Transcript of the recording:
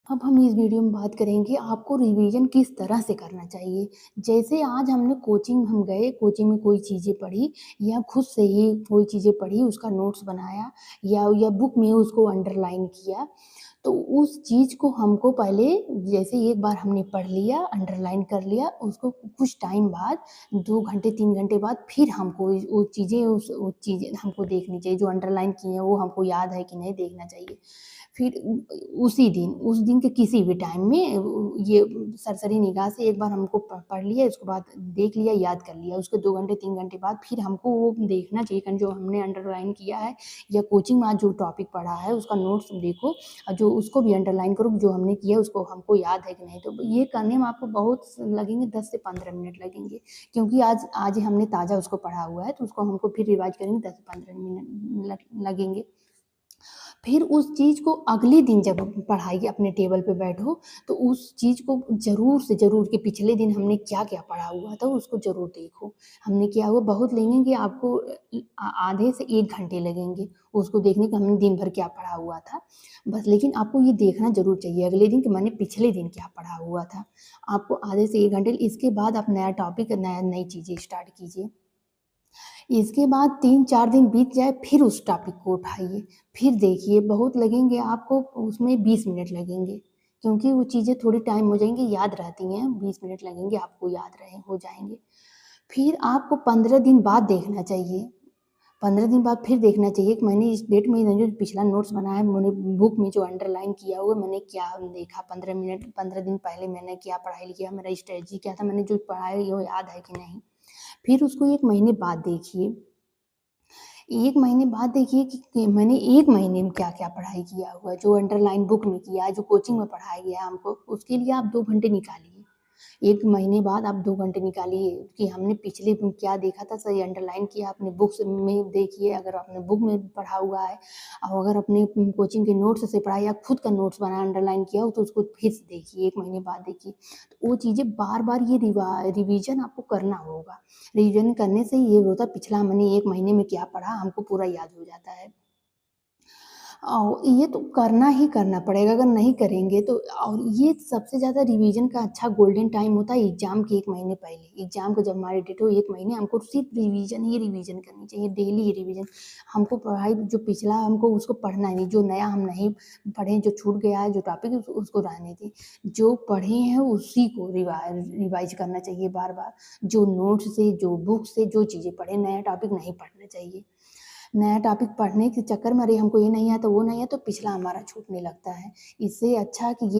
अब हम इस वीडियो में बात करेंगे आपको रिवीजन किस तरह से करना चाहिए। जैसे आज हमने कोचिंग हम गए, कोचिंग में कोई चीज़ें पढ़ी या खुद से ही कोई चीज़ें पढ़ी, उसका नोट्स बनाया या बुक में उसको अंडरलाइन किया। तो उस चीज़ को हमको पहले जैसे एक बार हमने पढ़ लिया, अंडरलाइन कर लिया, उसको कुछ टाइम बाद 2 घंटे 3 घंटे बाद फिर हमको वो चीज़ें वो चीज़ें हमको देखनी चाहिए, जो अंडरलाइन की हैं वो हमको याद है कि नहीं देखना चाहिए। फिर उस दिन के किसी भी टाइम में ये सरसरी निगाह से एक बार हमको पढ़ लिया, उसके बाद देख लिया, याद कर लिया। उसके 2 घंटे 3 घंटे बाद फिर हमको वो देखना चाहिए कि जो हमने अंडरलाइन किया है या कोचिंग में आज जो टॉपिक पढ़ा है उसका नोट्स देखो और जो उसको भी अंडरलाइन करो, जो हमने किया उसको हमको याद है कि नहीं। तो ये करने में आपको बहुत लगेंगे, 10 से 15 मिनट लगेंगे, क्योंकि आज आज हमने ताज़ा उसको पढ़ा हुआ है, तो उसको हमको फिर रिवाइज करेंगे 10 से 15 मिनट लगेंगे। फिर उस चीज़ को अगले दिन जब पढ़ाइए, अपने टेबल पे बैठो, तो उस चीज़ को ज़रूर से ज़रूर कि पिछले दिन हमने क्या-क्या पढ़ा हुआ था उसको ज़रूर देखो। हमने क्या हुआ बहुत लगेंगे आपको आधे से 1 घंटे लगेंगे उसको देखने के हमने दिन भर क्या पढ़ा हुआ था। बस लेकिन आपको ये देखना ज़रूर चाहिए अगले दिन कि मैंने पिछले दिन क्या पढ़ा हुआ था। आपको आधे से 1 घंटे इसके बाद आप नया टॉपिक नई चीज़ें स्टार्ट कीजिए। इसके बाद 3-4 दिन बीत जाए फिर उस टॉपिक को उठाइए, फिर देखिए बहुत लगेंगे आपको उसमें 20 मिनट लगेंगे, क्योंकि वो चीज़ें थोड़ी टाइम हो जाएँगी, याद रहती हैं, 20 मिनट लगेंगे आपको याद रहे हो जाएँगे। फिर आपको 15 दिन बाद देखना चाहिए, 15 दिन बाद फिर देखना चाहिए कि मैंने इस डेट में जो पिछला नोट्स बनाया है, मैंने बुक में जो अंडरलाइन किया हुआ मैंने क्या देखा, 15 दिन पहले मैंने क्या पढ़ाई किया, मेरा स्ट्रेटजी क्या था, मैंने जो पढ़ा है वो याद है कि नहीं। फिर उसको 1 महीने बाद देखिए। 1 महीने बाद देखिए कि मैंने 1 महीने में क्या-क्या पढ़ाई किया हुआ है, जो अंडरलाइन बुक में किया है, जो कोचिंग में पढ़ाया गया है हमको, उसके लिए आप 2 घंटे निकालिए। 1 महीने बाद आप 2 घंटे निकालिए कि हमने पिछले दिन क्या देखा था, सही अंडरलाइन किया, अपने बुक्स में देखिए, अगर आपने बुक में पढ़ा हुआ है और अगर अपने कोचिंग के नोट्स से पढ़ा या खुद का नोट्स बनाया, अंडरलाइन किया हो, तो उसको फिर से देखिए, 1 महीने बाद देखिए। तो वो चीज़ें बार-बार ये रिवीजन आपको करना होगा। रिवीजन करने से ये होता है पिछला मैंने 1 महीने में क्या पढ़ा हमको पूरा याद हो जाता है। ये तो करना ही करना पड़ेगा, अगर नहीं करेंगे तो और ये सबसे ज़्यादा रिवीजन का अच्छा गोल्डन टाइम होता है एग्ज़ाम के 1 महीने पहले। एग्ज़ाम को जब हमारी डेट हो 1 महीने हमको सिर्फ़ रिवीजन ही रिवीजन करनी चाहिए, डेली ही रिवीजन। हमको पढ़ाई जो पिछला हमको उसको पढ़ना नहीं, जो नया हम नहीं पढ़े, जो छूट गया है, जो टॉपिक है उसको रहने दें। जो पढ़े हैं उसी को रिवाइज़ करना चाहिए बार-बार। जो नोट्स से, जो बुक से जो चीज़ें पढ़े, नया टॉपिक नहीं पढ़ना चाहिए। नया टॉपिक पढ़ने के चक्कर में अरे हमको ये नहीं आता, वो नहीं आता, तो पिछला हमारा छूटने लगता है। इससे अच्छा कि ये